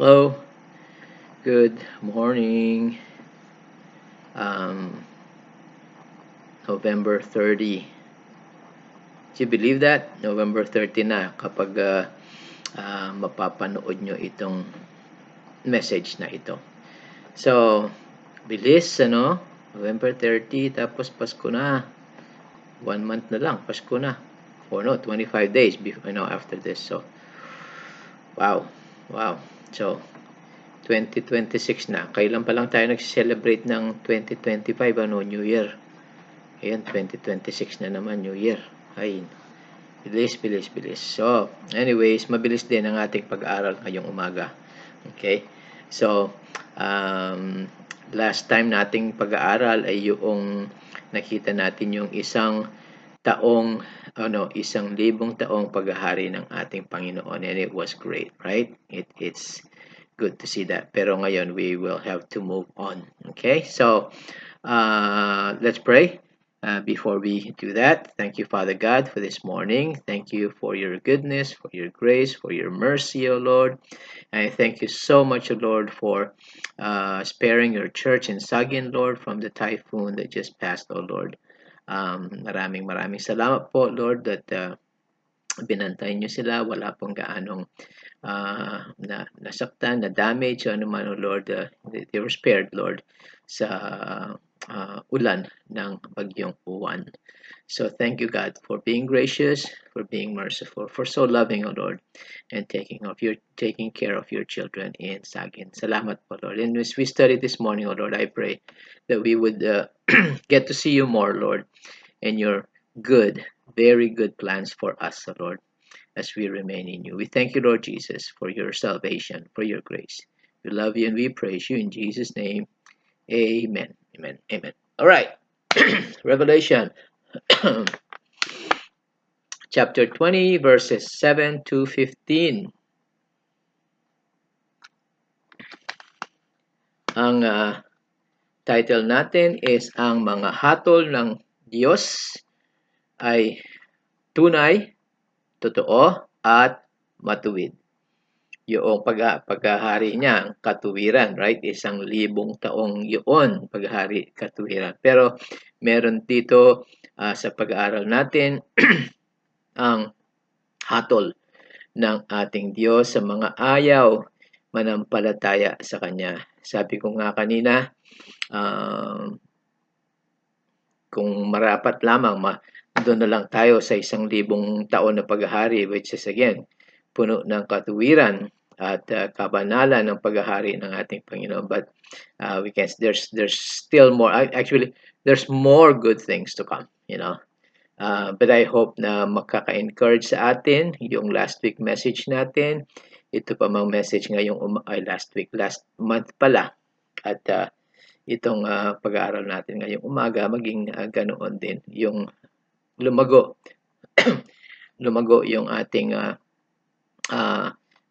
Hello, good morning. Um, November 30. Do you believe that? November 30 na kapag mapapanood nyo itong message na ito. So, bilis, ano? November 30, tapos Pasko na. 1 month na lang, Pasko na. Or no, 25 days before, after this. So, wow. So, 2026 na. Kailan pa lang tayo nag-celebrate ng 2025, New Year. Ayan, 2026 na naman, New Year. Ay, bilis. So, anyways, mabilis din ang ating pag-aaral ngayong umaga. Okay? So, last time nating pag-aaral ay yung nakita natin yung isang libong taong paghahari ng ating Panginoon, and it was great, right? It's good to see that. Pero ngayon, we will have to move on. Okay? So, let's pray. Before we do that, thank you, Father God, for this morning. Thank you for your goodness, for your grace, for your mercy, O Lord. And I thank you so much, O Lord, for sparing your church in Sagin, Lord, from the typhoon that just passed, O Lord. Maraming salamat po, Lord, that binantay nyo sila. Wala pong gaanong nasaktan, na damage, o ano man, O Lord. They were spared, Lord, sa ulan ng bagyong Uwan. So thank you, God, for being gracious, for being merciful, for so loving, O Lord, and taking care of your children in Sagin. Salamat po, Lord. And as we study this morning, O Lord, I pray that we would get to see you more, Lord, and your good, very good plans for us, O Lord, as we remain in you. We thank you, Lord Jesus, for your salvation, for your grace. We love you and we praise you in Jesus' name. Amen. All right. Revelation chapter 20, verses 7 to 15. Ang title natin is Ang Mga Hatol ng Diyos ay Tunay, Totoo, at Matuwid. Yung paghahari niya, ang katuwiran, right? 1,000 taong yun, paghahari, katuwiran. Pero meron dito sa pag-aaral natin ang hatol ng ating Diyos sa mga ayaw manampalataya sa Kanya. Sabi ko nga kanina, kung marapat lamang, doon na lang tayo sa 1,000 taon na paghahari, which is again, puno ng katuwiran at kabanalan ng paghahari ng ating Panginoon. But there's still more. Actually, there's more good things to come, But I hope na makaka-encourage sa atin yung last week message natin. Ito pa mang message ngayong last month pala. At itong pag-aaral natin ngayong umaga, maging ganoon din. Yung lumago yung ating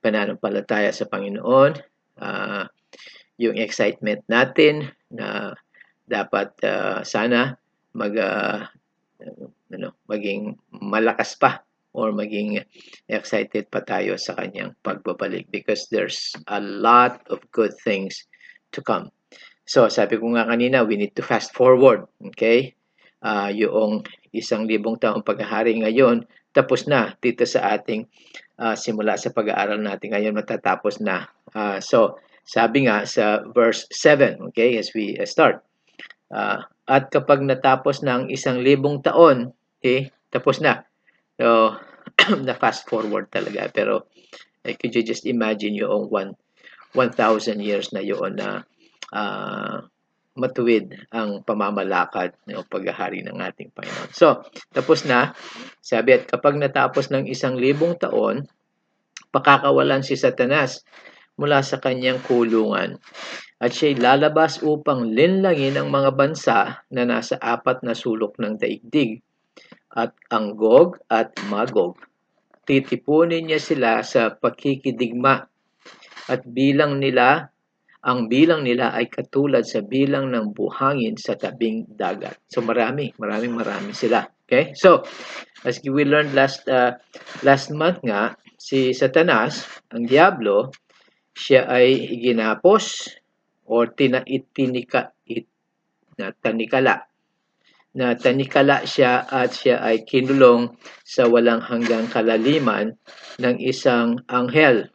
pananampalataya sa Panginoon, yung excitement natin na dapat sana maging malakas pa or maging excited pa tayo sa kanyang pagbabalik, because there's a lot of good things to come. So sabi ko nga kanina, we need to fast forward, okay? Yung 1,000 taong paghahari ngayon, tapos na dito sa ating simula sa pag-aaral natin ngayon, matatapos na. So sabi nga sa verse 7, okay, as we start, at kapag natapos ng 1,000 taon, okay, tapos na. So na fast forward talaga, pero could you just imagine yung 1,000 years na yun na matuwid ang pamamalakad ng paghahari ng ating Panginoon. So, tapos na, sabi, at kapag natapos ng 1,000 taon, pakakawalan si Satanas mula sa kanyang kulungan, at siya'y lalabas upang linlangin ang mga bansa na nasa 4 na sulok ng daigdig, at ang Gog at Magog. Titipunin niya sila sa pagkikidigma, at ang bilang nila ay katulad sa bilang ng buhangin sa tabing dagat. So marami sila. Okay? So, as we learned last month nga, si Satanas, ang Diablo, siya ay ginapos or tanikala siya at siya ay kinulong sa walang hanggang kalaliman ng isang anghel.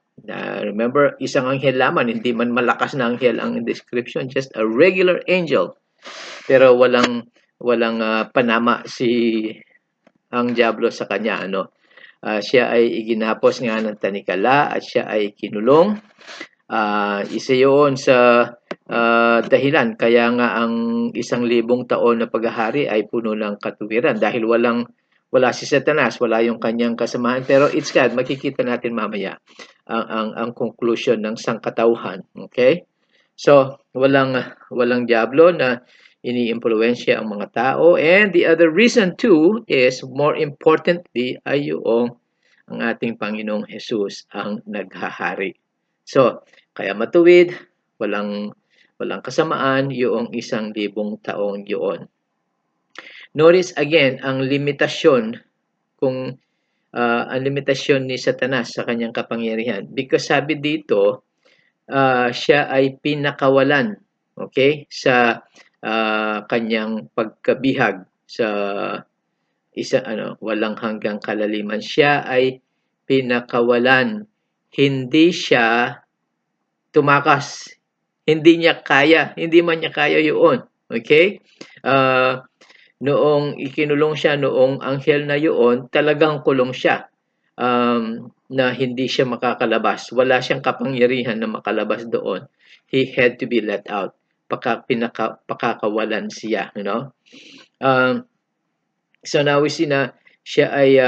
Remember, isang anghel lamang, hindi man malakas na anghel ang description, just a regular angel. Pero walang panama ang diablo sa kanya, ano. Siya ay iginapos nga ng tanikala at siya ay kinulong. Isa yun sa dahilan kaya nga ang 1,000 taon na paghahari ay puno ng katuwiran dahil wala si Satanas, wala yung kanyang kasamahan. Pero it's God, makikita natin mamaya ang conclusion ng sangkatauhan. Okay? So, walang diablo na iniimpluwensya ang mga tao. And the other reason too is, more importantly, ay yung ang ating Panginoong Jesus ang naghahari. So, kaya matuwid, walang kasamaan yung 1,000 taong yun. Notice again ang limitasyon ang limitasyon ni Satanas sa kanyang kapangyarihan. Because sabi dito, siya ay pinakawalan, okay, sa kanyang pagkabihag sa walang hanggang kalaliman. Siya ay pinakawalan. Hindi siya tumakas. Hindi man niya kaya yun. Okay? Noong ikinulong siya, noong anghel na yun, talagang kulong siya. Na hindi siya makakalabas. Wala siyang kapangyarihan na makalabas doon. He had to be let out. Pakakawalan siya. You know? So now we see na siya ay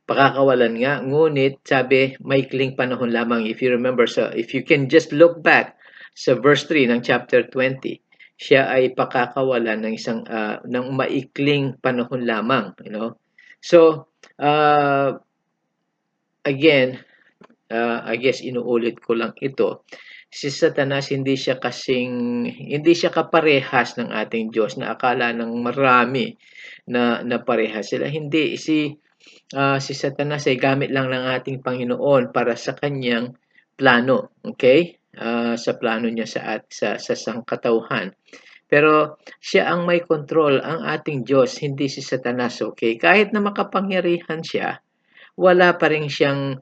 pakakawalan nga, ngunit sabi maikling panahon lamang. If you remember, if you can just look back sa verse 3 ng chapter 20, siya ay pakakawalan ng maikling panahon lamang, you know. So again, I guess inuulit ko lang ito. Si Satanas hindi siya kaparehas ng ating Diyos na akala ng marami na parehas sila. Hindi, si Satanas ay gamit lang ng ating Panginoon para sa kanyang plano, okay? Sa plano niya sa sangkatauhan. Pero siya ang may control, ang ating Diyos, hindi si Satanas, okay? Kahit na makapangyarihan siya, wala pa rin siyang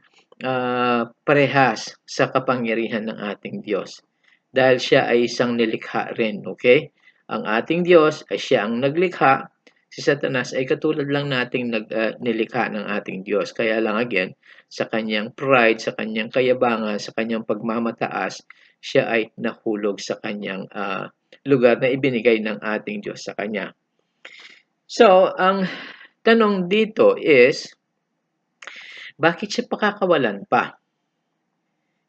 parehas sa kapangyarihan ng ating Diyos. Dahil siya ay isang nilikha rin, okay? Ang ating Diyos ay siya ang naglikha. Si Satanas ay katulad lang nating nilikha ng ating Diyos. Kaya lang again, sa kanyang pride, sa kanyang kayabangan, sa kanyang pagmamataas, siya ay nahulog sa kanyang lugar na ibinigay ng ating Diyos sa kanya. So, ang tanong dito is, bakit siya pakakawalan pa?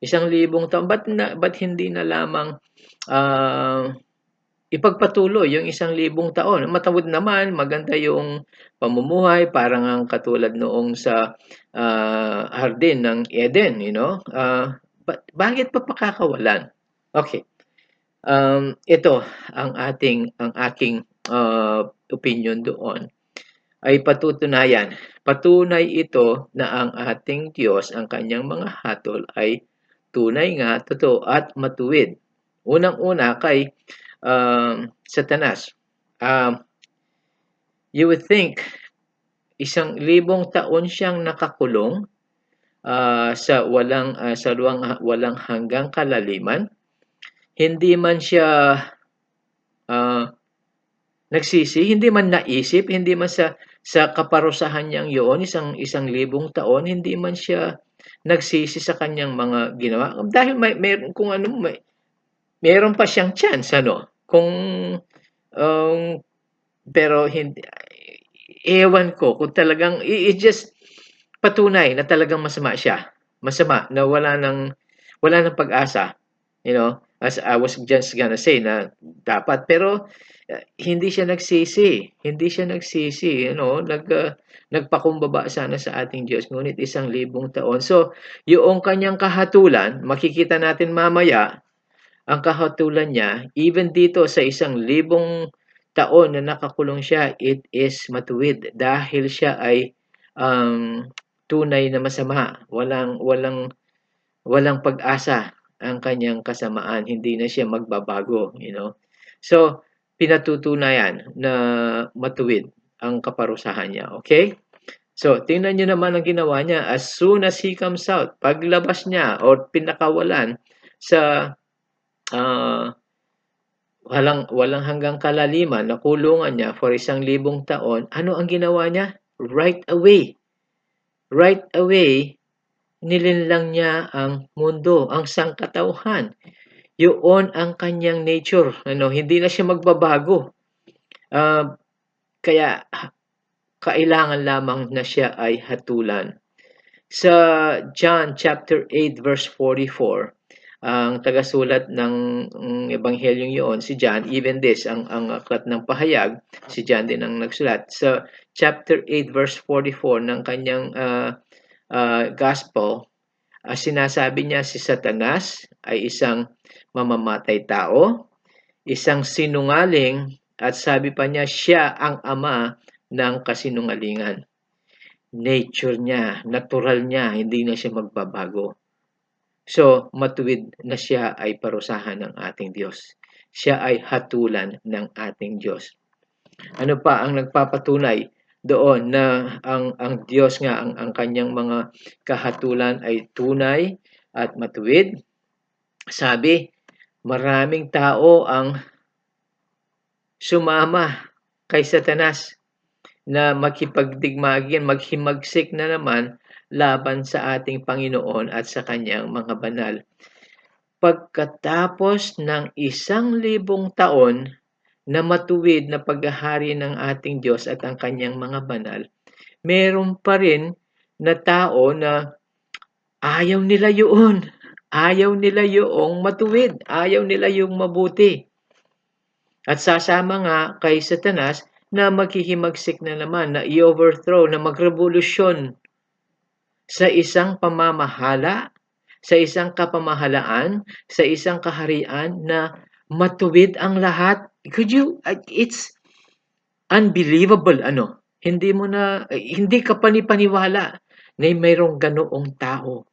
1,000 taon, ba't hindi na lamang ipagpatuloy yung 1,000 taon? Matawid naman, maganda yung pamumuhay, parang ang katulad noong sa hardin ng Eden, you know? Bakit pa pakakawalan? Okay. Ito ang aking opinion doon ay patutunayan. Patunay ito na ang ating Diyos, ang kanyang mga hatol ay tunay nga, totoo at matuwid. Unang-una kay Satanas. You would think 1,000 taon siyang nakakulong sa walang hanggang kalaliman. Hindi man siya nagsisi, hindi man naisip, hindi man sa kaparusahan niyang yun, 1,000 taon, hindi man siya nagsisi sa kanyang mga ginawa. Dahil meron pa siyang chance, ano? Pero hindi, ewan ko kung talagang, it just patunay na talagang masama siya. Masama, na wala ng pag-asa. You know, as I was just gonna say na dapat, pero hindi siya nagsisi. Hindi siya nagsisi, you know, nagpakumbaba sana sa ating Diyos, ngunit 1,000 taon. So, yung kanyang kahatulan, makikita natin mamaya, ang kahatulan niya, even dito sa 1,000 taon na nakakulong siya, it is matuwid dahil siya ay tunay na masama. walang pag-asa ang kanyang kasamaan, hindi na siya magbabago, you know. So, pinatutunayan na matuwid ang kaparusahan niya, okay? So, tingnan niyo naman ang ginawa niya. As soon as he comes out, paglabas niya or pinakawalan sa ah, walang hanggang kalaliman na kulungan niya for 1,000 taon, ano ang ginawa niya? Right away, nilinlang niya ang mundo, ang sangkatauhan. Yun ang kanyang nature. Ano, hindi na siya magbabago. Ah, kaya kailangan lamang na siya ay hatulan. Sa John chapter 8 verse 44, ang tagasulat ng ebanghelyong yun, si John, even this, ang aklat ng pahayag, si John din ang nagsulat. Sa chapter 8 verse 44 ng kanyang gospel, sinasabi niya si Satanas ay isang mamamatay tao, isang sinungaling, at sabi pa niya siya ang ama ng kasinungalingan. Nature niya, natural niya, hindi na siya magbabago. So, matuwid na siya ay parusahan ng ating Diyos. Siya ay hatulan ng ating Diyos. Ano pa ang nagpapatunay doon na ang Diyos nga, ang kanyang mga kahatulan ay tunay at matuwid? Sabi, maraming tao ang sumama kay Satanas na makipagdigmagin, maghimagsik na naman laban sa ating Panginoon at sa kanyang mga banal. Pagkatapos ng 1,000 taon na matuwid na paghahari ng ating Diyos at ang kanyang mga banal, meron pa rin na tao na ayaw nila yun. Ayaw nila yung matuwid. Ayaw nila yung mabuti. At sasama nga kay Satanas na maghihimagsik na naman, na i-overthrow, na magrevolusyon sa isang pamamahala, sa isang kapamahalaan, sa isang kaharian na matuwid ang lahat. It's unbelievable, ano? Hindi ka panipaniwala na mayroong ganoong tao.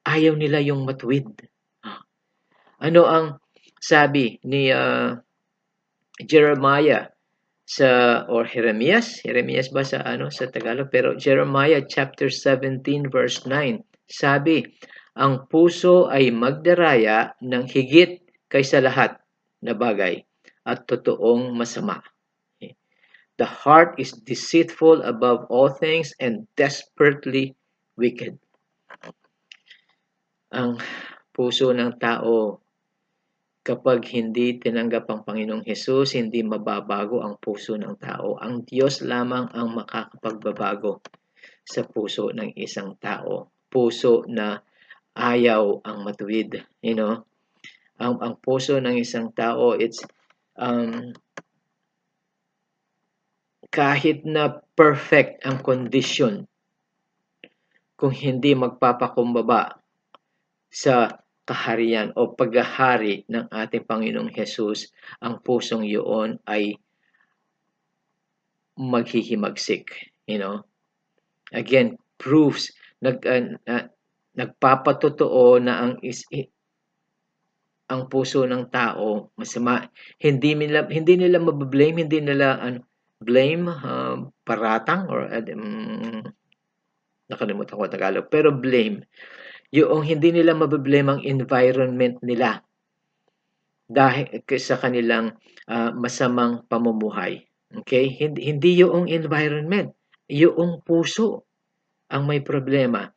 Ayaw nila yung matuwid. Ano ang sabi ni Jeremiah or Jeremias ba sa sa Tagalog, pero Jeremiah chapter 17 verse 9. Sabi, ang puso ay magdaraya ng higit kaysa lahat na bagay at totoong masama. The heart is deceitful above all things and desperately wicked. Ang puso ng tao, kapag hindi tinanggap ang Panginoong Hesus, hindi mababago ang puso ng tao. Ang Diyos lamang ang makakapagbabago sa puso ng isang tao. Puso na ayaw ang matuwid. You know? Ang puso ng isang tao, it's kahit na perfect ang condition, kung hindi magpapakumbaba sa kaharian o paghahari ng ating Panginoong Hesus, ang pusong yun ay maghihimagsik. You know? Again, proves, nagpapatotoo na ang puso ng tao masama. Hindi nila mabablame, hindi nila blame, paratang, or nakalimutan ko Tagalog, pero blame. Yung hindi nila mabablame ang environment nila dahil sa kanilang masamang pamumuhay. Okay? Hindi yung environment, yung puso ang may problema.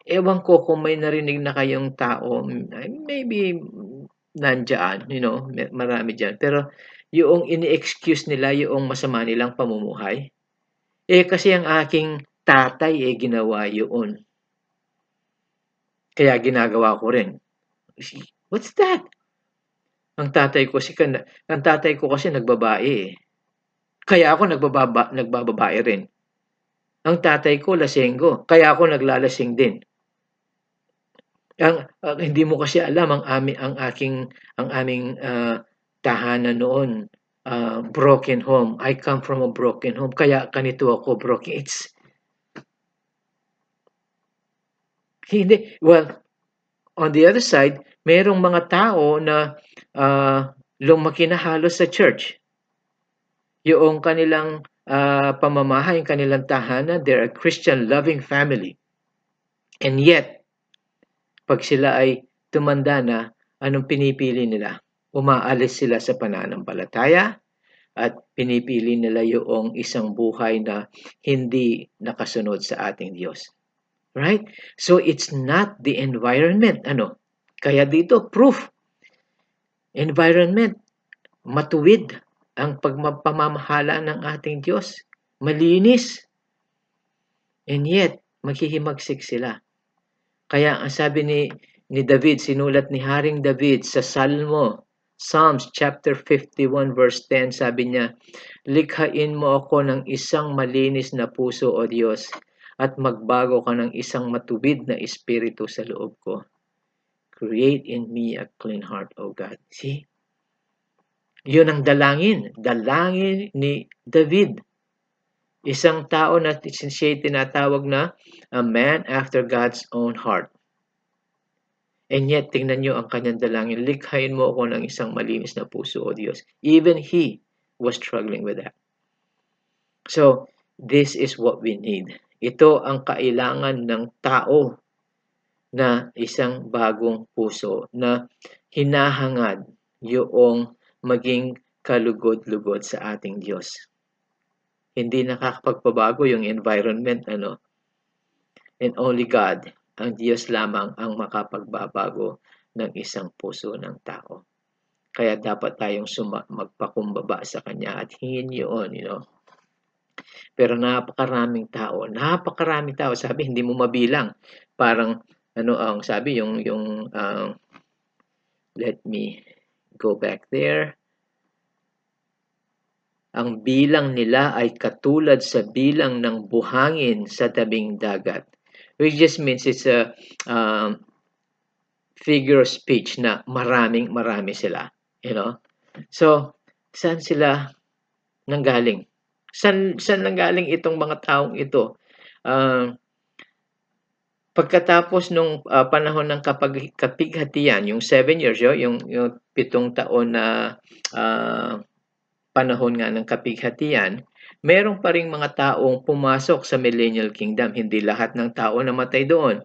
Ewan ko kung may narinig na kayong tao, maybe nandiyan, marami dyan. Pero yung ini-excuse nila yung masama nilang pamumuhay, kasi ang aking tatay ginawa yun. Kaya ginagawa ko rin. What's that? Ang tatay ko kasi nagbabae. Kaya ako nagbababae rin. Ang tatay ko lasenggo, kaya ako naglalasing din. Hindi mo kasi alam, ang aming tahanan noon, broken home. I come from a broken home, kaya ganito ako, broken. Hindi. Well, on the other side, merong mga tao na lumaki na halos sa church. Yung kanilang pamamahay, yung kanilang tahanan, they're a Christian loving family. And yet, pag sila ay tumanda na, anong pinipili nila? Umaalis sila sa pananampalataya at pinipili nila yung isang buhay na hindi nakasunod sa ating Diyos. Right? So it's not the environment. Ano? Kaya dito, proof. Environment, matuwid ang pamamahala ng ating Diyos. Malinis. And yet, maghihimagsik sila. Kaya ang sabi ni David, sinulat ni Haring David sa Psalms chapter 51 verse 10, sabi niya, likhain mo ako ng isang malinis na puso, O Diyos, at magbago ka ng isang matuwid na espiritu sa loob ko. Create in me a clean heart, O God. See? Yun ang dalangin ni David. Isang tao na siya tinatawag na a man after God's own heart. And yet, tingnan nyo ang kanyang dalangin, likhain mo ako ng isang malinis na puso, O Diyos. Even he was struggling with that. So, this is what we need. Ito ang kailangan ng tao na isang bagong puso na hinahangad yung maging kalugod-lugod sa ating Diyos. Hindi nakakapagpabago yung environment, ano? And only God, ang Diyos lamang ang makapagbabago ng isang puso ng tao. Kaya dapat tayong magpakumbaba sa Kanya at hingin yun, Pero napakaraming tao, sabi hindi mo mabilang. Parang ang sabi let me go back there. Ang bilang nila ay katulad sa bilang ng buhangin sa tabing dagat. Which just means it's a figure of speech na marami sila, So, saan sila nanggaling? Saan nanggaling itong mga taong ito? Pagkatapos nung panahon ng kapighatian, yung 7 years, yung 7 taon na panahon nga ng kapighatian, meron pa ring mga taong pumasok sa Millennial Kingdom. Hindi lahat ng tao namatay doon.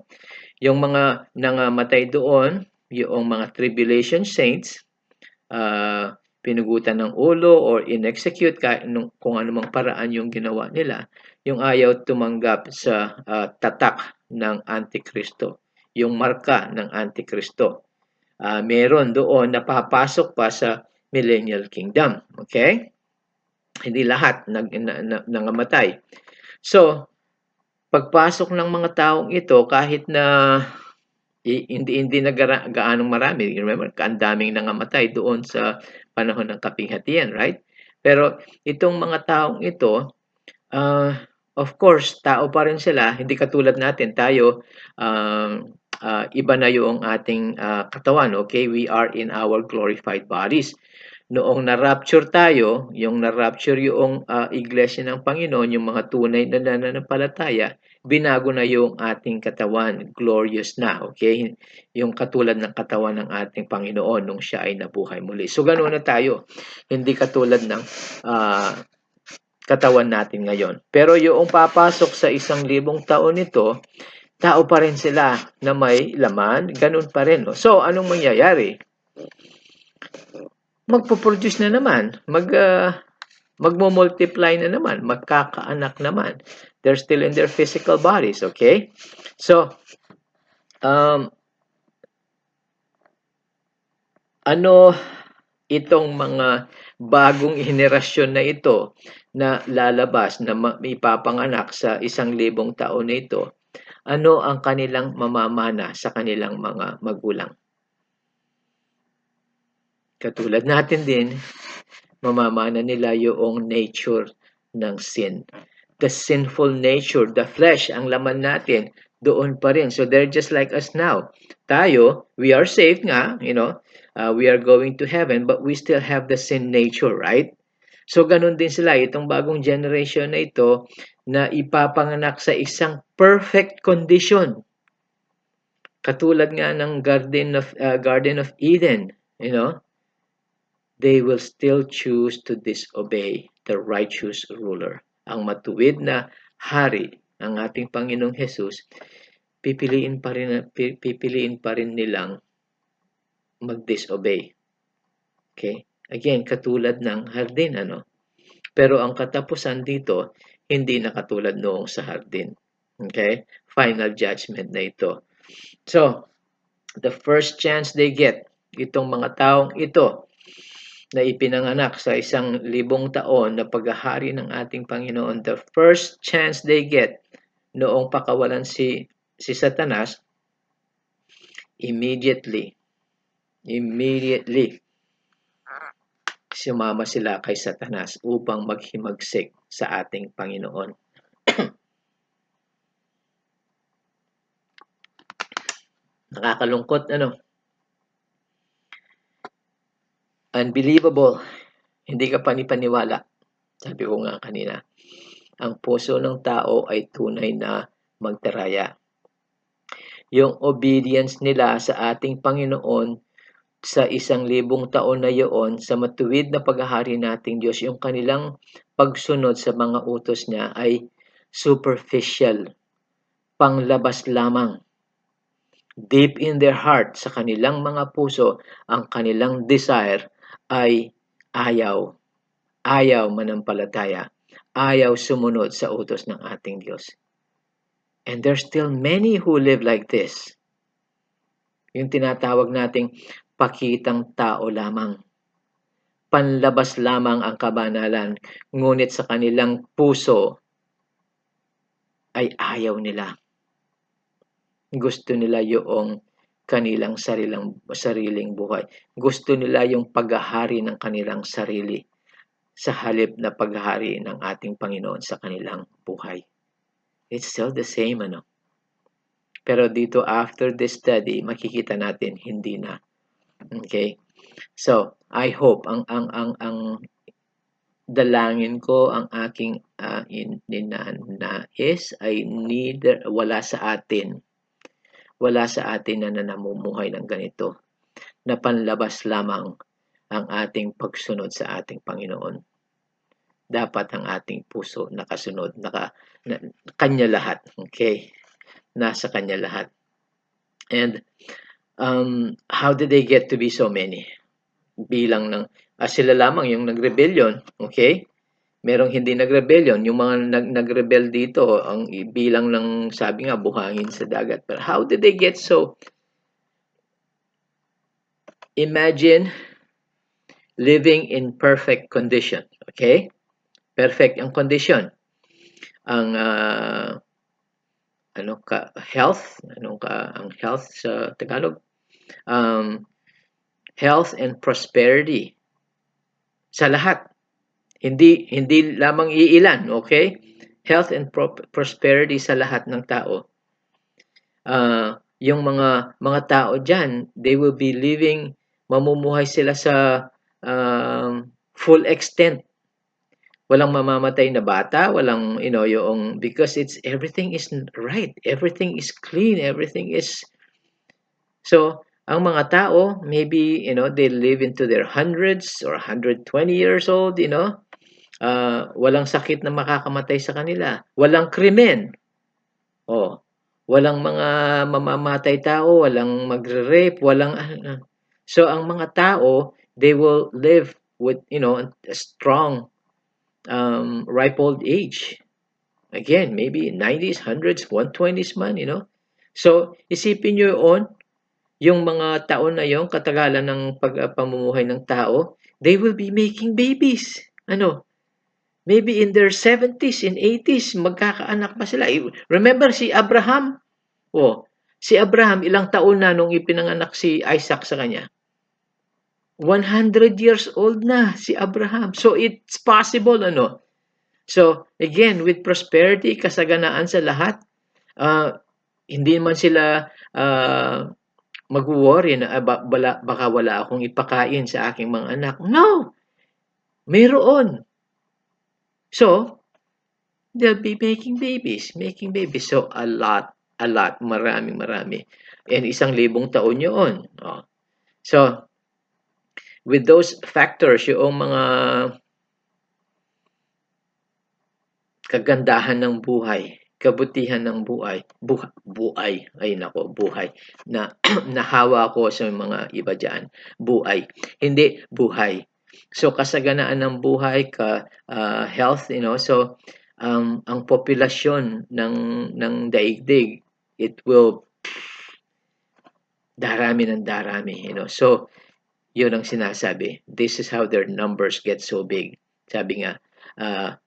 Yung mga nangamatay doon, yung mga tribulation saints, pinugutan ng ulo or in-execute kung anumang paraan yung ginawa nila, yung ayaw tumanggap sa tatak ng Antikristo, yung marka ng Antikristo. Meron doon napapasok pa sa Millennial Kingdom. Okay? Hindi lahat nangamatay. So, pagpasok ng mga taong ito, kahit na hindi na gaanong marami. Remember, ang daming nangamatay doon sa panahon ng kapighatian, right? Pero itong mga taong ito, of course, tao pa rin sila. Hindi katulad natin, tayo, iba na yung ating katawan, okay? We are in our glorified bodies. Noong na-rapture tayo, yung na-rapture yung iglesia ng Panginoon, yung mga tunay na nananampalataya, binago na yung ating katawan, glorious na, okay? Yung katulad ng katawan ng ating Panginoon nung siya ay nabuhay muli. So, ganoon na tayo. Hindi katulad ng katawan natin ngayon. Pero yung papasok sa 1,000 taon nito, tao pa rin sila na may laman, ganun pa rin. No? So, anong mangyayari? Magpo-produce na naman, magmo-multiply na naman, magkakaanak naman. They're still in their physical bodies, okay? So, ano itong mga bagong henerasyon na ito na lalabas na ipapanganak sa 1,000 taon na ito? Ano ang kanilang mamamana sa kanilang mga magulang? Katulad natin din, mamamana nila yung nature ng sin. The sinful nature, the flesh, ang laman natin, doon pa rin. So they're just like us now. Tayo, we are saved nga, we are going to heaven, but we still have the sin nature, right? So ganun din sila, itong bagong generation na ito, na ipapanganak sa isang perfect condition. Katulad nga ng Garden of Eden, they will still choose to disobey the righteous ruler. Ang matuwid na hari, ang ating Panginoong Hesus, pipiliin pa rin nilang mag-disobey. Okay? Again, katulad ng hardin, Pero ang katapusan dito, hindi na katulad noong sa hardin. Okay? Final judgment na ito. So, the first chance they get, itong mga taong ito na ipinanganak sa 1,000 taon na paghahari ng ating Panginoon, the first chance they get noong pakawalan si Satanas, immediately sumama sila kay Satanas upang maghimagsik sa ating Panginoon. Nakakalungkot, Unbelievable. Hindi ka panipaniwala. Sabi ko nga kanina, ang puso ng tao ay tunay na magtaraya. Yung obedience nila sa ating Panginoon sa 1,000 taon na iyon, sa matuwid na paghahari nating Diyos, yung kanilang pagsunod sa mga utos niya ay superficial, panglabas lamang. Deep in their heart, sa kanilang mga puso, ang kanilang desire ay ayaw manampalataya, ayaw sumunod sa utos ng ating Diyos. And there's still many who live like this. Yung tinatawag nating pakitang tao lamang. Panlabas lamang ang kabanalan, ngunit sa kanilang puso ay ayaw nila. Gusto nila yung kanilang sariling buhay. Gusto nila yung paghahari ng kanilang sarili sa halip na paghahari ng ating Panginoon sa kanilang buhay. It's still the same, Pero dito, after this study, makikita natin hindi na. Okay? So, I hope ang dalangin ko, ang aking ninanais ay wala sa atin na namumuhay ng ganito, na panlabas lamang ang ating pagsunod sa ating Panginoon. Dapat ang ating puso nakasunod, kanya lahat, okay? Nasa kanya lahat. And how did they get to be so many? Bilang ng sila lamang yung nag-rebellion, okay? Merong hindi nag-rebellion, yung mga nag-rebel dito, ang bilang ng sabi nga buhangin sa dagat. But how did they get so? Imagine living in perfect condition, okay? Perfect ang condition. Ang health, ang health sa Tagalog? Health and prosperity sa lahat. Hindi lamang iilan, okay? Health and prosperity sa lahat ng tao. Yung mga tao diyan, they will be living, mamumuhay sila sa full extent. Walang mamamatay na bata, walang because everything is right, everything is clean, everything is. So ang mga tao, maybe they live into their hundreds or 120 years old, walang sakit na makakamatay sa kanila. Walang krimen. Walang mga mamamatay tao, walang magre-rape, walang So ang mga tao, they will live with, a strong ripe old age. Again, maybe 90s, 100s, 120s man, So isipin nyo yung mga taon na yon, katagalan ng pamumuhay ng tao, they will be making babies. Maybe in their 70s, in 80s, magkakaanak pa sila. Remember si Abraham? Si Abraham, ilang taon na nung ipinanganak si Isaac sa kanya? 100 years old na si Abraham. So it's possible, So again, with prosperity, kasaganaan sa lahat, hindi man sila mag-worry na baka wala akong ipakain sa aking mga anak. No! Mayroon. So, they'll be making babies. So, a lot a lot, marami. And 1,000 taon yun. Oh. So, with those factors, yung mga kagandahan ng buhay, kabutihan ng buhay, buhay, na nahawa ko sa mga iba dyan, buhay, hindi buhay. So, kasaganaan ng buhay, health, so, ang populasyon ng daigdig, it will darami ng darami, So, yun ang sinasabi. This is how their numbers get so big. Sabi nga,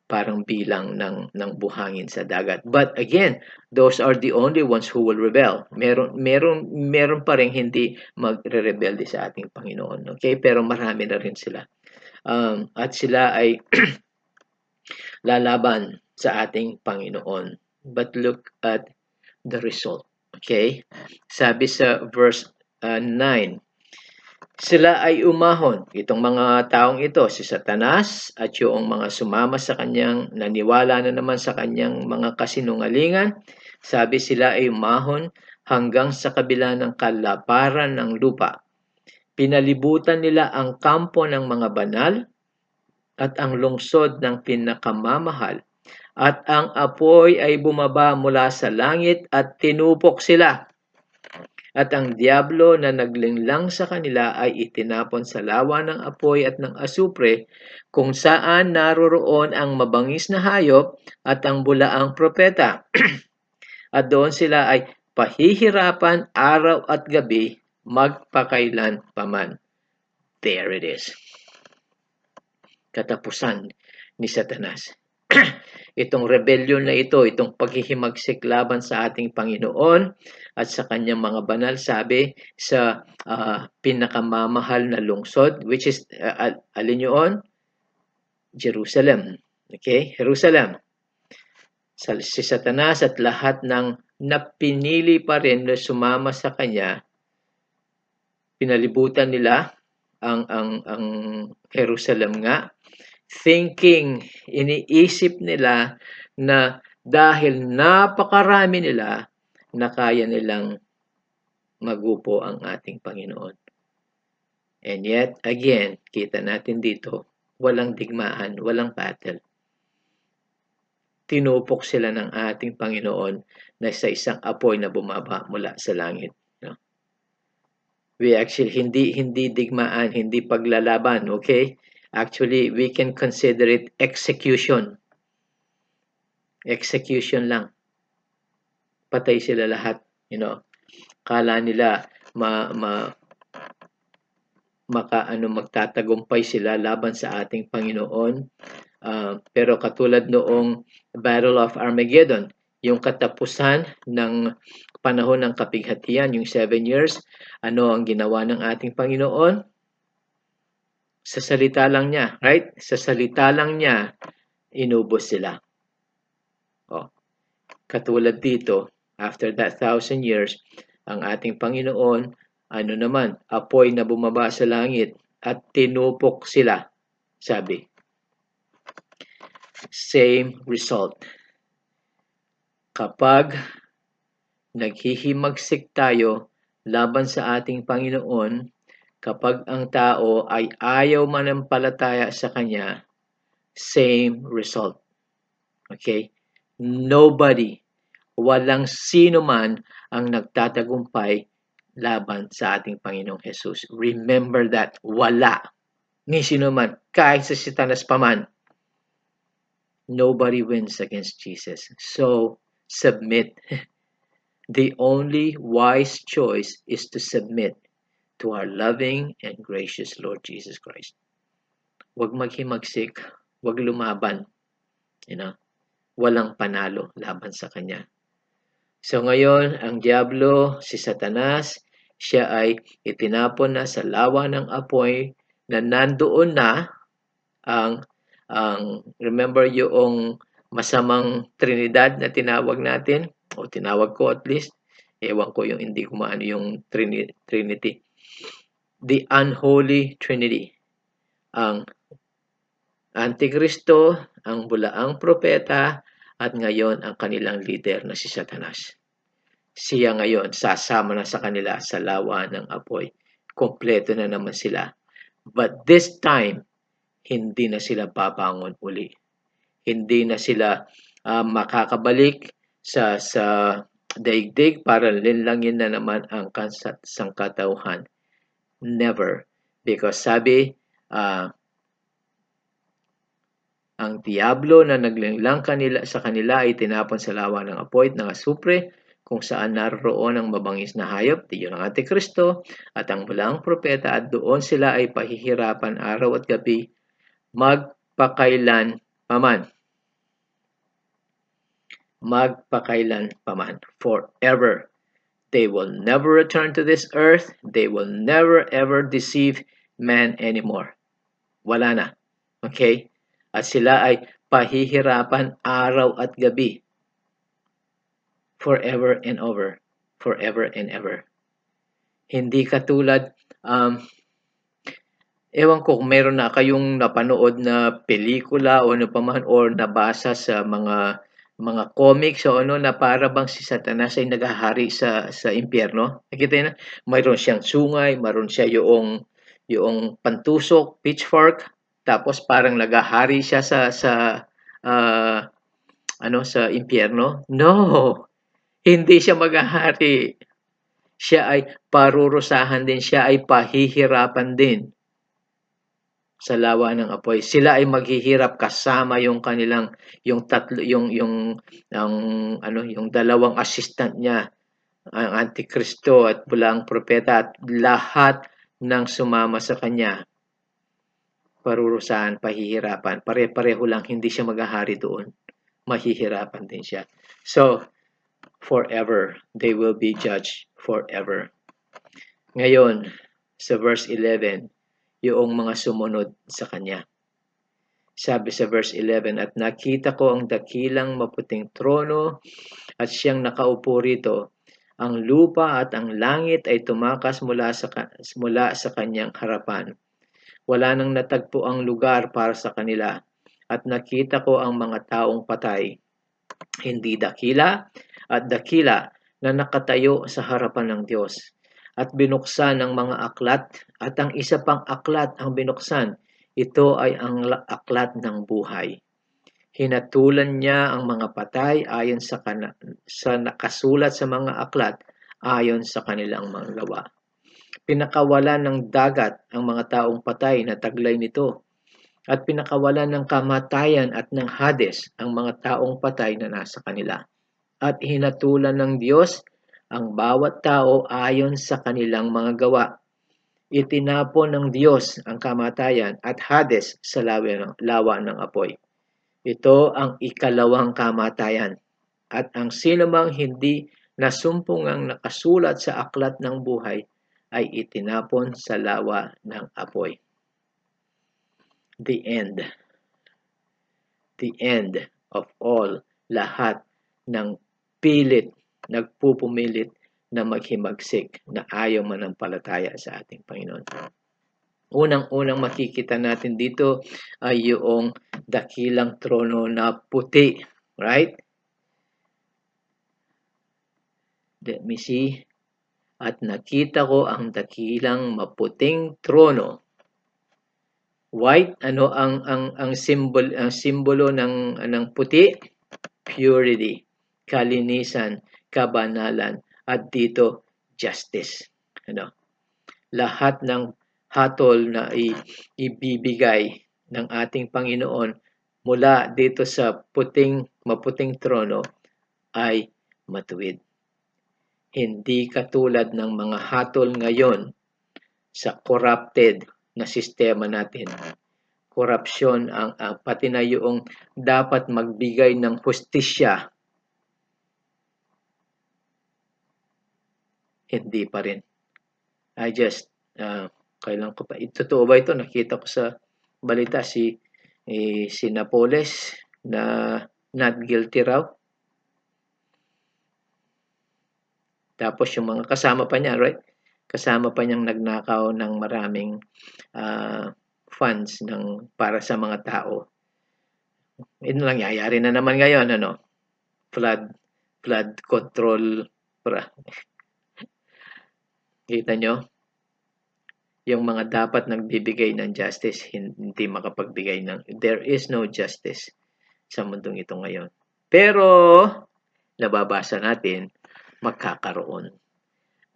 parang bilang ng buhangin sa dagat. But again, those are the only ones who will rebel. Meron pa rin hindi magre-rebelde sa ating Panginoon. Okay? Pero marami na rin sila. At sila ay lalaban sa ating Panginoon. But look at the result. Okay? Sabi sa verse 9, sila ay umahon, itong mga taong ito, si Satanas at yung mga sumama sa kanyang, naniwala na naman sa kanyang mga kasinungalingan. Sabi sila ay umahon hanggang sa kabila ng kalaparan ng lupa. Pinalibutan nila ang kampo ng mga banal at ang lungsod ng pinakamamahal. At ang apoy ay bumaba mula sa langit at tinupok sila. At ang diablo na naglinglang sa kanila ay itinapon sa lawa ng apoy at ng asupre, kung saan naroroon ang mabangis na hayop at ang bulaang propeta. At doon sila ay pahihirapan araw at gabi, magpakailan paman. There it is. Katapusan ni Satanas. Itong rebellion na ito, itong paghihimagsik laban sa ating Panginoon at sa kanyang mga banal, sabi sa pinakamamahal na lungsod, which is, alin yun? Jerusalem. Okay? Jerusalem. Si Satanas at lahat ng napinili pa rin na sumama sa kanya, pinalibutan nila ang Jerusalem nga, thinking, iniisip nila na dahil napakarami nila, na kaya nilang magupo ang ating Panginoon. And yet, again, kita natin dito, walang digmaan, walang battle. Tinupok sila ng ating Panginoon na sa isang apoy na bumaba mula sa langit. We actually, hindi digmaan, hindi paglalaban, okay? Actually, we can consider it execution. Execution lang. Patay sila lahat, Kala nila magtatagumpay sila laban sa ating Panginoon. Pero katulad noong Battle of Armageddon, yung katapusan ng panahon ng kapighatian, yung 7 years, ano ang ginawa ng ating Panginoon? Sa salita lang niya, right? Sa salita lang niya, inubos sila. Katulad dito, after that 1,000 years, ang ating Panginoon, apoy na bumaba sa langit at tinupok sila, sabi. Same result. Kapag naghihimagsik tayo laban sa ating Panginoon, kapag ang tao ay ayaw manampalataya sa Kanya, same result. Okay? Nobody, walang sino man ang nagtatagumpay laban sa ating Panginoong Jesus. Remember that. Wala. Ni sino man. Kahit sa Satanas pa man. Nobody wins against Jesus. So, submit. The only wise choice is to submit to our loving and gracious Lord Jesus Christ. Huwag maghimagsik. Huwag lumaban. Walang panalo laban sa Kanya. So ngayon, ang diablo, si Satanas, siya ay itinapon na sa lawa ng apoy na nandoon na ang remember yung masamang Trinidad na tinawag natin, o tinawag ko at least, ewan ko yung hindi ko maano yung Trinity. The unholy Trinity. Ang Antikristo, ang bulaang propeta, at ngayon ang kanilang leader na si Satanas. siya ngayon sasama na sa kanila sa lawa ng apoy. Kompleto na naman sila. But this time, hindi na sila babangon uli. Hindi na sila makakabalik sa daigdig para linlangin na naman ang sangkatauhan. Never. Because sabi, ang diablo na naglinlang sa kanila ay tinapon sa lawa ng apoy at ng asupre, kung saan naroon ang mabangis na hayop, di yun ang Antikristo, at ang walang propeta, at doon sila ay pahihirapan araw at gabi, magpakailan paman. Magpakailan paman. Forever. They will never return to this earth. They will never ever deceive man anymore. Wala na. Okay? At sila ay pahihirapan araw at gabi. Forever and over. Forever and ever. Hindi katulad, ewan ko kung meron na kayong napanood na pelikula o ano pa man or nabasa sa mga comics o ano na para bang si Satanas ay naghahari sa impyerno. Nakita niyo na? Mayroon siyang sungay, mayroon siya yung pantusok, pitchfork, tapos parang naghahari siya sa sa impyerno. No, hindi siya maghahari. Siya ay parurusahan din, siya ay pahihirapan din sa lawa ng apoy. Sila ay maghihirap kasama yung kanilang yung dalawang assistant niya, ang Antikristo at pulang propeta, at lahat ng sumama sa kanya. Parurusahan, pahihirapan. Pare-pareho lang, hindi siya maghahari doon. Mahihirapan din siya. So, forever. They will be judged forever. Ngayon, sa verse 11, yung mga sumunod sa kanya. Sabi sa verse 11, at nakita ko ang dakilang maputing trono at siyang nakaupo rito. Ang lupa at ang langit ay tumakas mula sa kanyang harapan. Wala nang natagpo ang lugar para sa kanila. At nakita ko ang mga taong patay, hindi dakila at dakila, na nakatayo sa harapan ng Diyos. At binuksan ang mga aklat, at ang isa pang aklat ang binuksan. Ito ay ang aklat ng buhay. Hinatulan niya ang mga patay ayon sa nakasulat sa mga aklat ayon sa kanilang mga gawa. Pinakawalan ng dagat ang mga taong patay na taglay nito, at pinakawalan ng kamatayan at ng Hades ang mga taong patay na nasa kanila. At hinatulan ng Diyos ang bawat tao ayon sa kanilang mga gawa. Itinapon ng Diyos ang kamatayan at Hades sa lawa ng apoy. Ito ang ikalawang kamatayan, at ang sinumang hindi nasumpungang nakasulat sa aklat ng buhay ay itinapon sa lawa ng apoy. The end. The end of all. Lahat ng nagpupumilit na maghimagsik, na ayaw manampalataya sa ating Panginoon. Unang-unang makikita natin dito ay yung dakilang trono na puti. Right? Let me see. At nakita ko ang dakilang maputing trono. White, ano ang simbolo ng puti? Purity, kalinisan, kabanalan, at dito justice. Lahat ng hatol na ibibigay ng ating Panginoon mula dito sa maputing trono ay matuwid. Hindi katulad ng mga hatol ngayon sa corrupted na sistema natin. Korupsyon ang pati na yung dapat magbigay ng hustisya, hindi pa rin. Kailan ko pa, totoo ba ito? Nakita ko sa balita si Napoles na not guilty raw. Tapos yung mga kasama pa niya, right? Kasama pa niyang nagnakaw ng maraming funds para sa mga tao. Ito nangyayari na naman ngayon, flood control Kita nyo? Yung mga dapat nagbibigay ng justice, hindi makapagbigay ng... There is no justice sa mundong ito ngayon. Pero, nababasa natin, magkakaroon.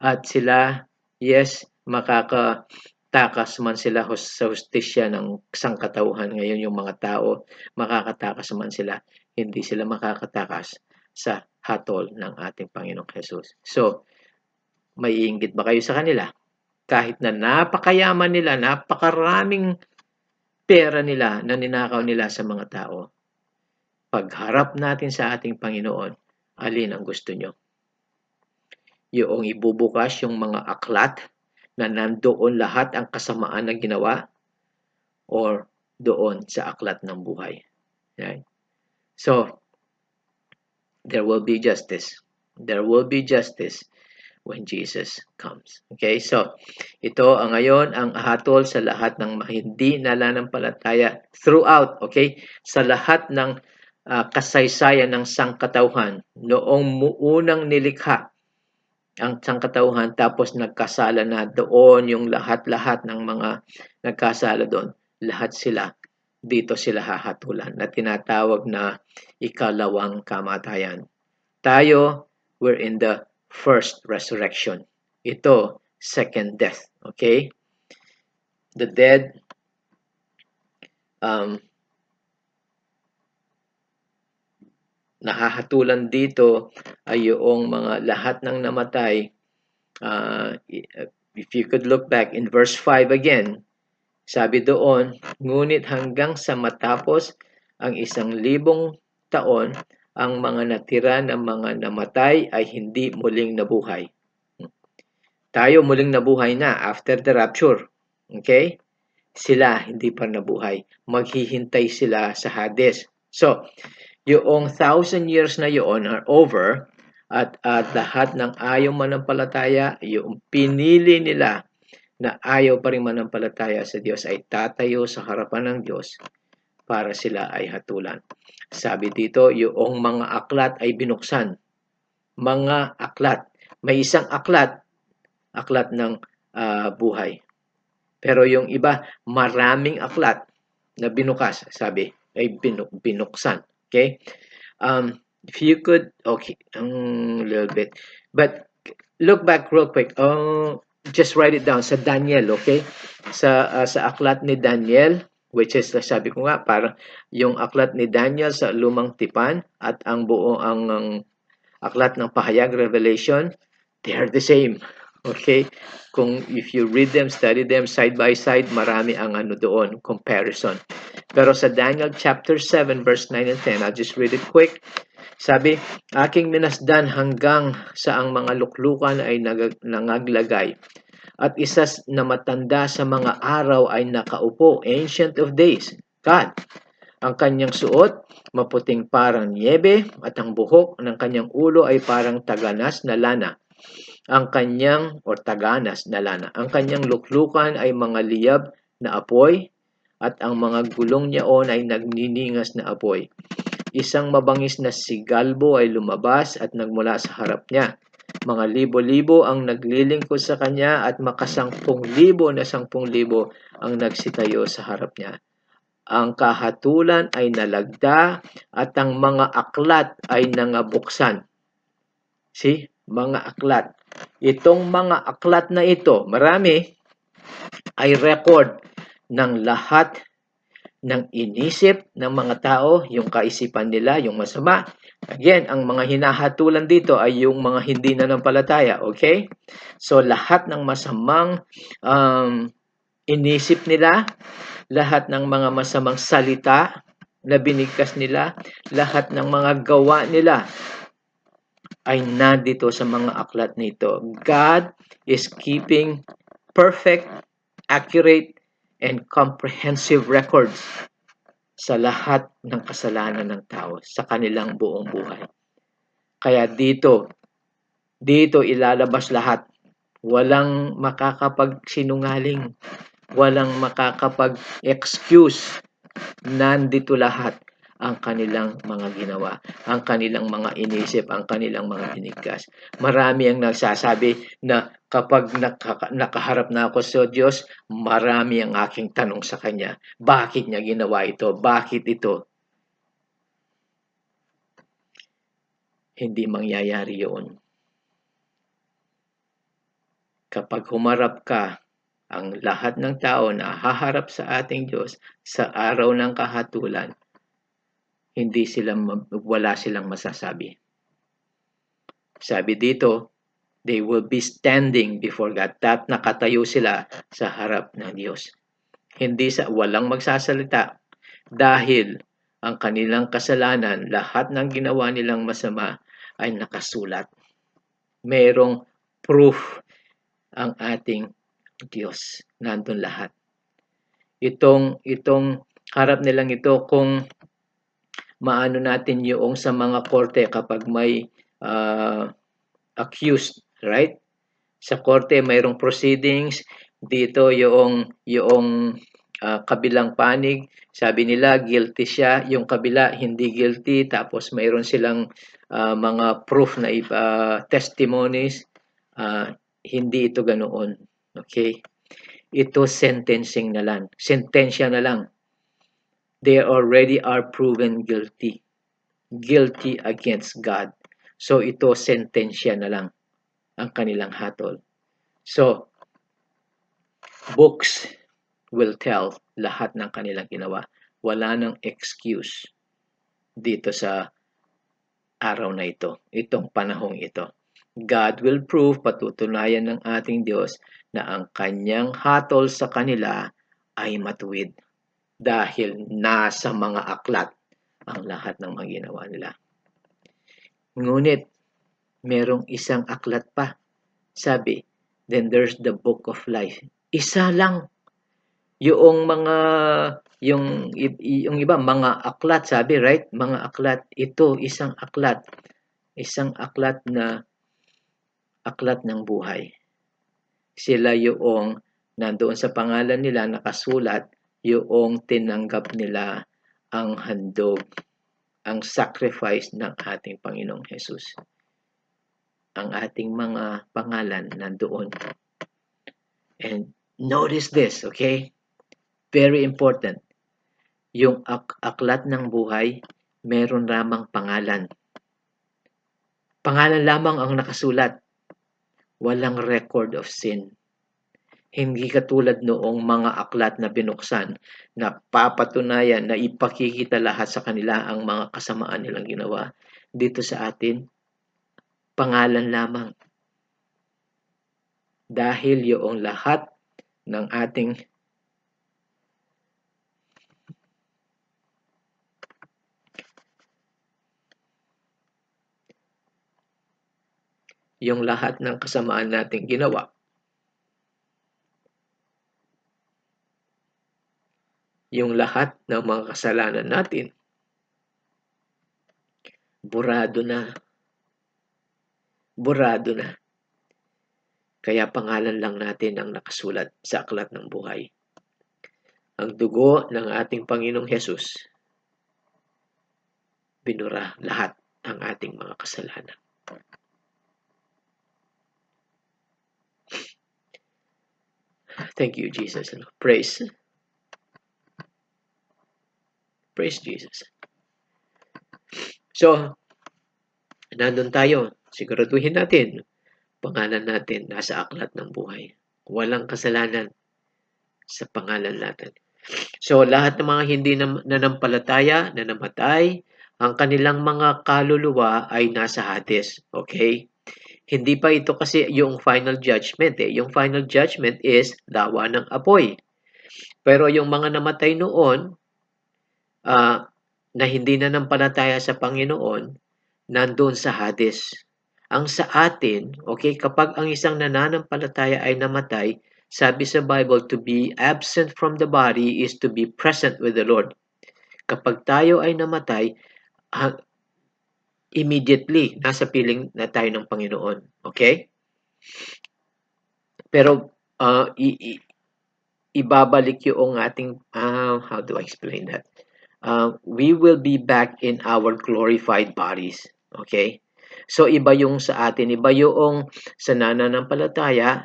At sila, yes, makakatakas man sila sa hustisya ng sangkatauhan. Ngayon yung mga tao, makakatakas man sila. Hindi sila makakatakas sa hatol ng ating Panginoong Jesus. So, maiinggit ba kayo sa kanila? Kahit na napakayaman nila, napakaraming pera nila na ninakaw nila sa mga tao. Pagharap natin sa ating Panginoon, alin ang gusto nyo? Yung ibubukas yung mga aklat na nandoon lahat ang kasamaan na ginawa or doon sa aklat ng buhay. Right? So, there will be justice. There will be justice when Jesus comes. Okay, so ito ang ngayon ang hatol sa lahat ng hindi nananampalataya throughout, okay, sa lahat ng kasaysayan ng sangkatauhan noong unang nilikha ang sangkatauhan tapos nagkasala na doon yung lahat-lahat ng mga nagkasala doon, lahat sila dito sila hahatulan na tinatawag na ikalawang kamatayan. Tayo, we're in the first resurrection. Ito, second death. Okay? The dead, nahahatulan dito ay yung mga lahat ng namatay. If you could look back in verse 5 again, sabi doon, ngunit hanggang sa matapos ang 1,000 taon, ang mga natira ng mga namatay ay hindi muling nabuhay. Tayo muling nabuhay na after the rapture. Okay? Sila hindi pa nabuhay. Maghihintay sila sa Hades. So, yung 1,000 years na yun are over at lahat ng ayaw manampalataya, yung pinili nila na ayaw pa rin manampalataya sa Diyos ay tatayo sa harapan ng Diyos para sila ay hatulan. Sabi dito, yung mga aklat ay binuksan. Mga aklat. May isang aklat ng buhay. Pero yung iba, maraming aklat na binukas, sabi, ay binuksan. Okay? If you could, okay, a little bit. But look back real quick. Just write it down sa Daniel, okay? Sa aklat ni Daniel, which is, sabi ko nga, parang yung aklat ni Daniel sa Lumang Tipan at ang aklat ng Pahayag, Revelation, they are the same. Okay? Kung if you read them, study them side by side, marami ang doon, comparison. Pero sa Daniel chapter 7, verse 9 and 10, I'll just read it quick. Sabi, aking minasdan hanggang sa ang mga luklukan ay nangaglagay. At isa na matanda sa mga araw ay nakaupo, Ancient of Days, God. Ang kanyang suot, maputing parang niebe, at ang buhok ng kanyang ulo ay parang taganas na lana. Ang kanyang luklukan ay mga liyab na apoy, at ang mga gulong niyaon ay nagniningas na apoy. Isang mabangis na sigalbo ay lumabas at nagmula sa harap niya. Mga libo-libo ang naglilingkod sa kanya at makasangpung-libo na sangpung-libo ang nagsitayo sa harap niya. Ang kahatulan ay nalagda at ang mga aklat ay nangabuksan. See? Mga aklat. Itong mga aklat na ito, marami, ay record ng lahat ng inisip ng mga tao, yung kaisipan nila, yung masama. Again, ang mga hinahatulan dito ay yung mga hindi nanampalataya, okay? So, lahat ng masamang inisip nila, lahat ng mga masamang salita na binigkas nila, lahat ng mga gawa nila ay nandito sa mga aklat nito. God is keeping perfect, accurate, and comprehensive records sa lahat ng kasalanan ng tao sa kanilang buong buhay. Kaya dito ilalabas lahat. Walang makakapagsinungaling, walang makakapag-excuse. Nandito lahat. ang kanilang mga ginawa, ang kanilang mga inisip, ang kanilang mga binigkas. Marami ang nagsasabi na kapag nakaharap na ako sa Diyos, marami ang aking tanong sa Kanya. Bakit niya ginawa ito? Bakit ito? Hindi mangyayari yun. Kapag humarap ka, ang lahat ng tao na haharap sa ating Diyos sa araw ng kahatulan, wala silang masasabi. Sabi dito, they will be standing before God. Nakatayo sila sa harap ng Diyos. Walang magsasalita dahil ang kanilang kasalanan, lahat ng ginawa nilang masama ay nakasulat. Merong proof ang ating Diyos. Nandun lahat. Itong harap nilang ito, kung maano natin yung sa mga korte kapag may accused, right? Sa korte mayroong proceedings, dito yung kabilang panig, sabi nila guilty siya, yung kabila hindi guilty, tapos mayroon silang mga proof na testimonies, hindi ito ganoon. Okay? Ito sentencing na lang, sentensya na lang. They already are proven guilty against God. So ito sentensya na lang ang kanilang hatol. So books will tell lahat ng kanilang ginawa. Wala nang excuse dito sa araw na ito, itong panahong ito. God will prove, patutunayan ng ating Diyos na ang kanyang hatol sa kanila ay matuwid dahil nasa mga aklat ang lahat ng mga ginawa nila. Ngunit, merong isang aklat pa. Sabi, then there's the book of life. Isa lang. Yung iba, mga aklat, sabi, right? Mga aklat. Ito, isang aklat. Isang aklat na aklat ng buhay. Sila yung nandoon sa pangalan nila nakasulat, yung tinanggap nila ang handog, ang sacrifice ng ating Panginoong Jesus. Ang ating mga pangalan nandoon. And notice this, okay? Very important. Yung aklat ng buhay, meron lamang pangalan. Pangalan lamang ang nakasulat. Walang record of sin. Hindi katulad noong mga aklat na binuksan na papatunayan na ipakikita lahat sa kanila ang mga kasamaan nilang ginawa. Dito sa atin, pangalan lamang. Dahil yung lahat ng ating yung lahat ng kasamaan nating ginawa, yung lahat ng mga kasalanan natin, burado na. Burado na. Kaya pangalan lang natin ang nakasulat sa aklat ng buhay. Ang dugo ng ating Panginoong Hesus, binura lahat ang ating mga kasalanan. Thank you, Jesus. Praise Jesus. So, nandun tayo. Siguraduhin natin, pangalan natin nasa aklat ng buhay. Walang kasalanan sa pangalan natin. So, lahat ng mga hindi nanampalataya, na namatay, ang kanilang mga kaluluwa ay nasa Hades. Okay? Hindi pa ito kasi yung final judgment. Yung final judgment is dawa ng apoy. Pero yung mga namatay noon, na hindi nanampalataya sa Panginoon, nandun sa Hades. Ang sa atin, okay, kapag ang isang nananampalataya ay namatay, sabi sa Bible, to be absent from the body is to be present with the Lord. Kapag tayo ay namatay, immediately, nasa piling na tayo ng Panginoon. Okay? Pero, ibabalik yung ating, how do I explain that? we will be back in our glorified bodies. Okay? So, iba yung sa atin, iba yung sa nananampalataya,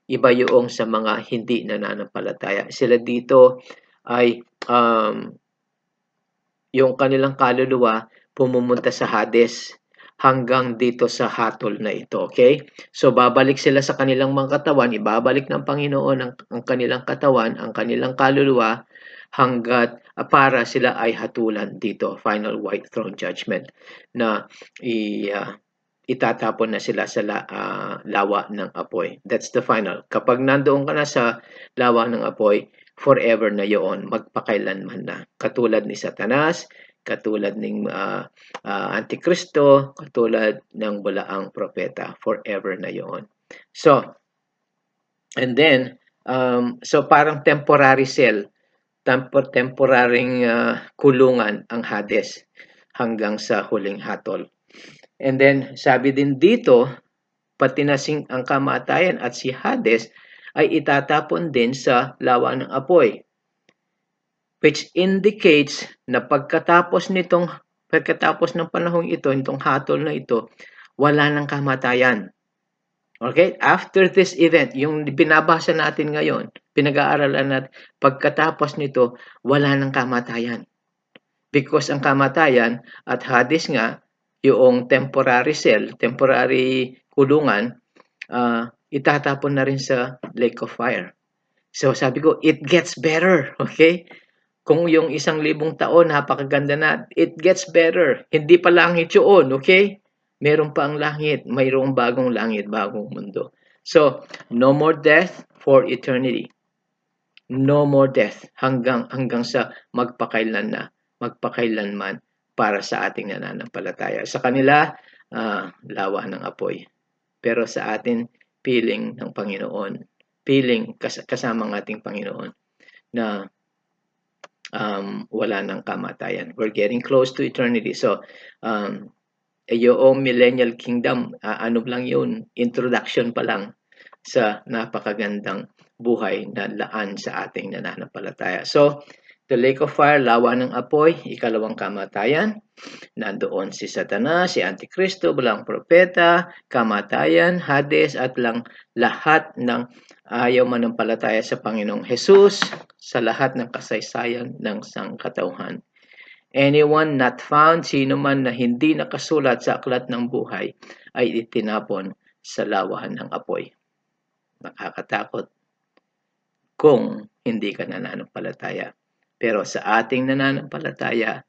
iba yung sa mga hindi nananampalataya. Sila dito ay yung kanilang kaluluwa pumumunta sa Hades hanggang dito sa hatol na ito, okay? So babalik sila sa kanilang mga katawan, ibabalik ng Panginoon ang kanilang katawan, ang kanilang kaluluwa hanggat para sila ay hatulan dito, final white throne judgment na itatapon na sila sa lawa ng apoy. That's the final. Kapag nandoon ka na sa lawa ng apoy, forever na yon, magpakailanman na. Katulad ni Satanas, katulad ng Antikristo, katulad ng bulaang propeta, forever na yon. So, and then, so parang temporary cell, temporaring kulungan ang Hades hanggang sa huling hatol. And then, sabi din dito, pati na ang kamatayan at si Hades ay itatapon din sa lawa ng apoy. Which indicates na pagkatapos ng panahong ito, itong hatol na ito, wala nang kamatayan. Okay? After this event, yung binabasa natin ngayon, pinag-aaralan natin, pagkatapos nito, wala nang kamatayan. Because ang kamatayan at Hades nga, yung temporary cell, temporary kulungan, itatapon na rin sa lake of fire. So sabi ko, it gets better, okay? Kung yung 1,000 taon, napakaganda na, it gets better. Hindi pa langit yun, okay? Meron pa ang langit, mayroong bagong langit, bagong mundo. So, no more death for eternity. No more death hanggang sa magpakailanman para sa ating nananampalataya. Sa kanila, lawa ng apoy. Pero sa atin, piling ng Panginoon. Piling kasama ng ating Panginoon na wala ng kamatayan. We're getting close to eternity. So, yung millennial kingdom, ano lang yun, introduction pa lang sa napakagandang buhay na laan sa ating nananampalataya. So, the lake of fire, lawa ng apoy, ikalawang kamatayan. Nandoon si Satanas, si Antikristo, bulang propeta, kamatayan, Hades, at lahat ng ayaw manampalataya sa Panginoong Jesus, sa lahat ng kasaysayan ng sangkatauhan. Anyone not found, sino man na hindi nakasulat sa aklat ng buhay, ay itinapon sa lawahan ng apoy. Nakakatakot kung hindi ka nananampalataya. Pero sa ating nananampalataya,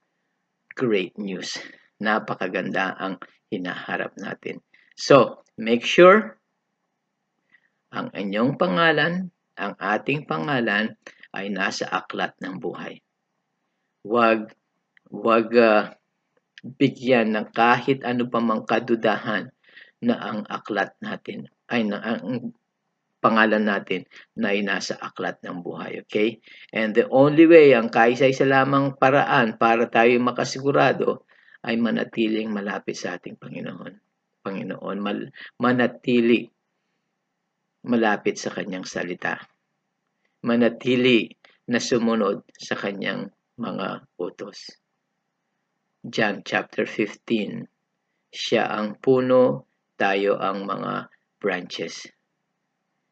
great news. Napakaganda ang hinaharap natin. So, make sure ang inyong pangalan, ang ating pangalan ay nasa aklat ng buhay. Huwag bigyan ng kahit ano pa mang kadudahan na ang aklat natin ay ang pangalan natin na ay nasa aklat ng buhay. Okay? And the only way, ang kaisa-isa lamang paraan para tayo makasigurado ay manatiling malapit sa ating Panginoon. Manatili malapit sa kanyang salita. Manatili na sumunod sa kanyang mga utos. John chapter 15, siya ang puno, tayo ang mga branches.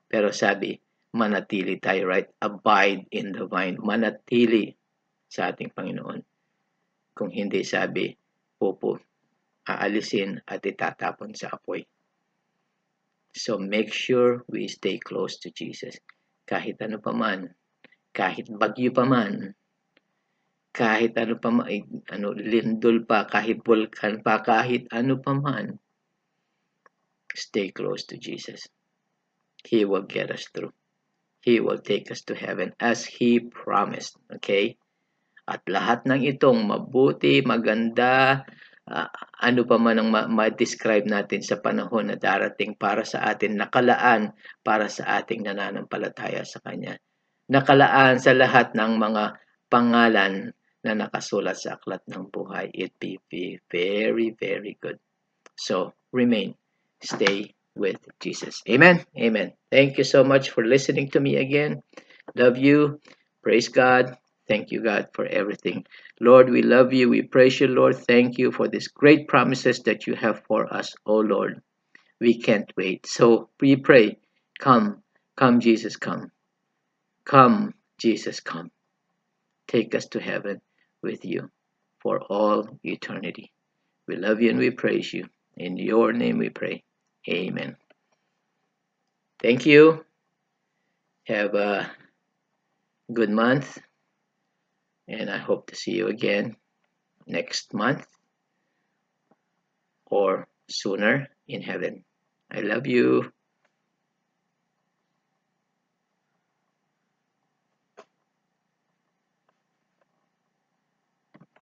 Pero sabi, manatili tayo, right? Abide in the vine. Manatili sa ating Panginoon. Kung hindi, sabi, aalisin at itatapon sa apoy. So make sure we stay close to Jesus. Kahit ano pa man, kahit bagyo pa man, kahit ano pa man, lindol pa, kahit vulkan pa, kahit ano pa man, stay close to Jesus. He will get us through. He will take us to heaven as He promised. Okay? At lahat ng itong mabuti, maganda, ano pa man ang ma-describe natin sa panahon na darating para sa atin, nakalaan para sa ating nananampalataya sa Kanya. Nakalaan sa lahat ng mga pangalan na nakasulat sa aklat ng buhay. It be very, very good. So, remain. Stay with Jesus. Amen? Amen. Thank you so much for listening to me again. Love you. Praise God. Thank you, God, for everything. Lord, we love you. We praise you, Lord. Thank you for these great promises that you have for us, oh Lord. We can't wait. So we pray, come, come, Jesus, come. Come, Jesus, come. Take us to heaven with you for all eternity. We love you and we praise you. In your name we pray. Amen. Thank you. Have a good month. And I hope to see you again next month or sooner in heaven. I love you.